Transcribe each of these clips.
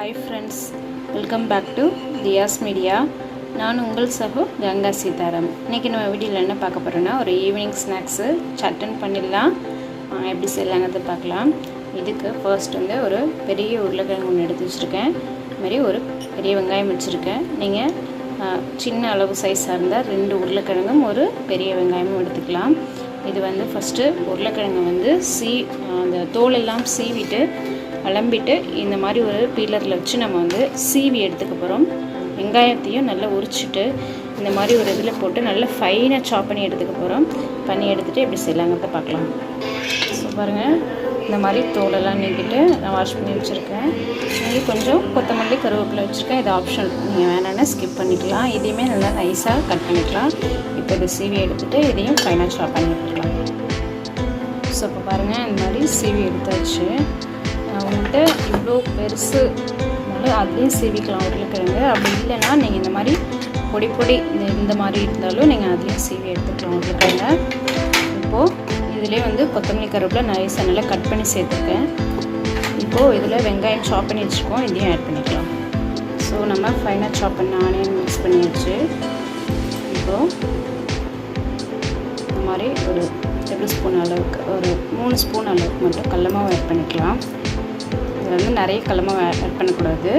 Hi friends, welcome back to Diya's Media. நான் உங்கள் சகோ கங்கா சீதாராம். இன்றைக்கி நம்ம வீடியோவில் என்ன பார்க்க போகிறோன்னா ஒரு ஈவினிங் ஸ்நாக்ஸு சட்டன் பண்ணிடலாம். எப்படி செய்யலாங்கிறது பார்க்கலாம். இதுக்கு ஃபர்ஸ்ட் வந்து ஒரு பெரிய உருளைக்கிழங்கு ஒன்று எடுத்து வச்சுருக்கேன். இதுமாதிரி ஒரு பெரிய வெங்காயம் வச்சுருக்கேன். நீங்கள் சின்ன அளவு சைஸாக இருந்தால் 2 உருளைக்கிழங்கும் ஒரு பெரிய வெங்காயமும் எடுத்துக்கலாம். இது வந்து ஃபஸ்ட்டு உருளைக்கிழங்கு வந்து அந்த தோலெல்லாம் சீவிட்டு அலம்பிட்டு இந்த மாதிரி ஒரு பீலரில் வச்சு நம்ம வந்து சீவி எடுத்துக்க போகிறோம். வெங்காயத்தையும் நல்லா உரிச்சிட்டு இந்த மாதிரி ஒரு இதில் போட்டு நல்லா ஃபைனாக சாப் பண்ணி எடுத்துக்க போகிறோம். பண்ணி எடுத்துகிட்டு எப்படி செய்யலாங்கிறத பார்க்கலாம். ஸோ பாருங்கள், இந்த மாதிரி தோலெல்லாம் நீக்கிட்டு நான் வாஷ் பண்ணி வச்சுருக்கேன். இங்கே கொஞ்சம் கொத்தமல்லி கருவேப்பிலை வச்சுருக்கேன். இது ஆப்ஷனல், நீங்கள் வேணான்னா ஸ்கிப் பண்ணிக்கலாம். இதையுமே நல்லா நைஸாக கட் பண்ணிக்கலாம். இப்போ இது சீவி எடுத்துகிட்டு இதையும் ஃபைனாக சாப் பண்ணி எடுத்துக்கலாம். ஸோ இப்போ பாருங்கள், இந்த மாதிரி சீவி எடுத்தாச்சு. அவங்கள்ட்ட இவ்வளோ பெருசு அதையும் சீவிக்கலாம் உருளைக்கிழங்கு. அப்படி இல்லைன்னா நீங்கள் இந்த மாதிரி பொடி இந்த மாதிரி இருந்தாலும் நீங்கள் அதையும் சீவி எடுத்துக்கலாம் உருளைக்கிழங்க. இப்போது இதிலே வந்து கொத்தமல்லி கருவேப்பிலை நைஸாக நல்லா கட் பண்ணி சேர்த்துருக்கேன். இப்போது இதில் வெங்காயம் சாப் பண்ணி வச்சுருக்கோம், இதையும் ஆட் பண்ணிக்கலாம். ஸோ நம்ம ஃபைனாக சாப் பண்ண ஆனியன் மிக்ஸ் பண்ணியாச்சு. இப்போது இந்த மாதிரி ஒரு டேபிள் ஸ்பூன் அளவுக்கு ஒரு 3 ஸ்பூன் அளவுக்கு மட்டும் கடல மாவு ஆட் பண்ணிக்கலாம். இதில் வந்து நிறைய கடல மாவு ஆட் பண்ணக்கூடாது.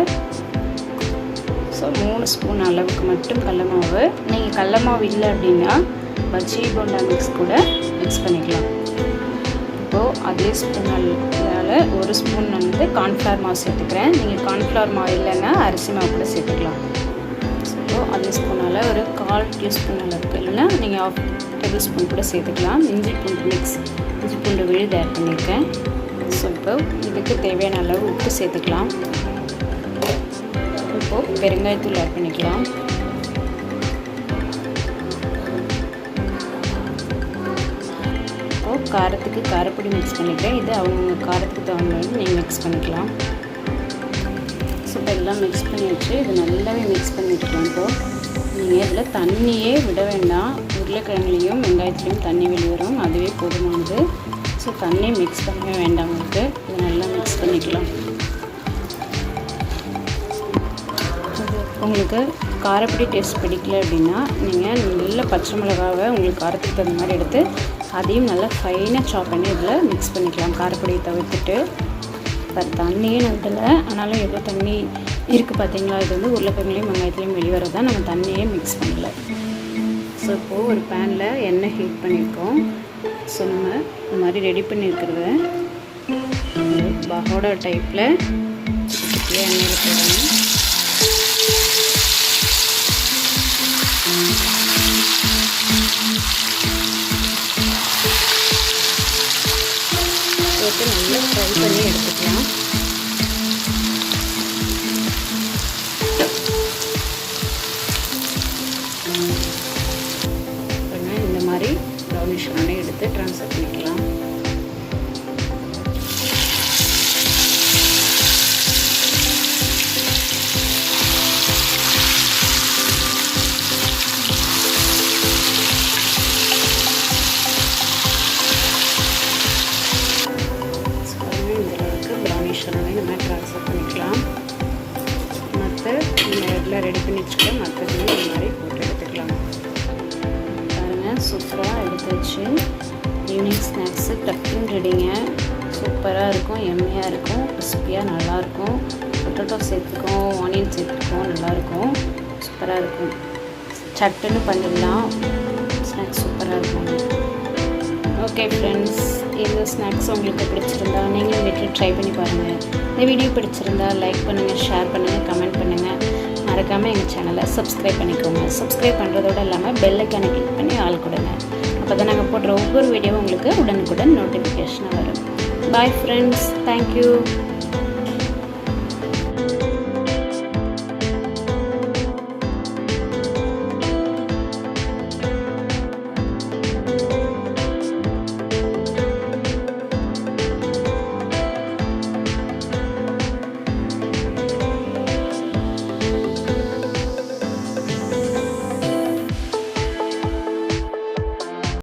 ஸோ 3 ஸ்பூன் அளவுக்கு மட்டும் கடல மாவு. நீங்கள் கடல மாவு இல்லை அப்படின்னா பஜ்ஜி போண்டா மிக்ஸ் கூட மிக்ஸ் பண்ணிக்கலாம். இப்போது அதே ஸ்பூனால் 1 ஸ்பூன் வந்து கார்ன்ஃப்ளவர் மாவு சேர்த்துக்கிறேன். நீங்கள் கார்ன்ஃப்ளவர் மாவு இல்லைன்னா அரிசி மாவு கூட சேர்த்துக்கலாம். ஸோ அதே ஸ்பூனால் ஒரு 1/4 டீஸ்பூன் அளவுக்கு இல்லைன்னா நீங்கள் 1/2 டேபிள் ஸ்பூன் கூட சேர்த்துக்கலாம். இஞ்சி பூண்டு விழுது ஆட் பண்ணியிருக்கேன். ஸோ இப்போ இதுக்கு தேவையான அளவு உப்பு சேர்த்துக்கலாம். இப்போது பெருங்காயத்தூள் ஆட் பண்ணிக்கலாம். இப்போது காரத்துக்கு காரப்பொடி மிக்ஸ் பண்ணிக்கிறேன். இது அவங்க காரத்துக்கு தகுந்த நீங்கள் மிக்ஸ் பண்ணிக்கலாம். ஸோ இப்போ எல்லாம் மிக்ஸ் பண்ணி வச்சு இது நல்லாவே மிக்ஸ் பண்ணிட்டுருக்கலாம். இப்போது நீங்கள் இதில் தண்ணியே விட வேண்டாம். உருளைக்கிழங்குலையும் வெங்காயத்துலேயும் தண்ணி வெளிவரும், அதுவே போதுமானது. ஸோ தண்ணி மிக்ஸ் பண்ணவே வேண்டாம். உங்களுக்கு இது நல்லா மிக்ஸ் பண்ணிக்கலாம். இது உங்களுக்கு காரப்பொடி டேஸ்ட் பிடிக்கல அப்படின்னா நீங்கள் நல்ல பச்சை மிளகாவை உங்களுக்கு காரத்துக்கு தகுந்த மாதிரி எடுத்து அதையும் நல்லா ஃபைனாக சாப் பண்ணி இதில் மிக்ஸ் பண்ணிக்கலாம். காரப்பொடியை தவிர்த்துட்டு தண்ணியே விடலை, ஆனாலும் எவ்வளோ தண்ணி இருக்குது பார்த்தீங்களா. இது வந்து உருளைக்கிழங்குலையும் வெங்காயத்துலேயும் வெளிவரது தான், நம்ம தண்ணியே மிக்ஸ் பண்ணல. ஸோ இப்போது ஒரு பேனில் எண்ணெய் ஹீட் பண்ணியிருக்கோம். ஸோ நம்ம இந்த மாதிரி ரெடி பண்ணியிருக்கிறத பகோடா டைப்பில் எண்ணெயில் போடணும். போட்டு நல்லா ஃப்ரை பண்ணி எடுத்துக்கலாம். இந்த மாதிரி ப்ரௌனிஷ் பண்ணி எடுத்து ட்ரான்ஸ்ஃபர் பண்ணிக்கலாம். இந்தளவுக்கு ப்ரௌனிஷ் பண்ணி நம்ம ட்ரான்ஸ்ஃபர் பண்ணிக்கலாம். மற்ற இந்த இதில் ரெடி பண்ணி வச்சுக்கலாம். மற்றதையும் இந்த மாதிரி போட்டு எடுத்துக்கலாம். பாருங்கள், சூப்பராக எடுத்து வச்சு ஈவினிங் ஸ்நாக்ஸு டக்குன்னு ரெடிங்க. சூப்பராக இருக்கும், எம்மையாக இருக்கும், கிறிஸ்பியாக நல்லாயிருக்கும். பொட்டேட்டோ சேர்த்துருக்கோம், ஆனியன் சேர்த்துருக்கோம், நல்லாயிருக்கும், சூப்பராக இருக்கும். சட்டுன்னு பண்ணிடலாம். ஸ்நாக்ஸ் சூப்பராக இருக்கும். ஓகே ஃப்ரெண்ட்ஸ், இந்த ஸ்நாக்ஸ் உங்களுக்கு பிடிச்சிருந்தா நீங்களும் வீட்டில் ட்ரை பண்ணி பாருங்கள். இந்த வீடியோ பிடிச்சிருந்தா லைக் பண்ணுங்கள், ஷேர் பண்ணுங்கள், கமெண்ட் பண்ணுங்கள். மறக்காமல் எங்கள் சேனலை சப்ஸ்கிரைப் பண்ணிக்கோங்க. சப்ஸ்கிரைப் பண்ணுறதோடு இல்லாமல் பெல் ஐக்கானை கிளிக் பண்ணி ஆள் கொடுங்க. அப்போ தான் நாங்கள் போடுற ஒவ்வொரு வீடியோவும் உங்களுக்கு உடனுக்குடன் நோட்டிஃபிகேஷனாக வரும். Bye friends, thank you.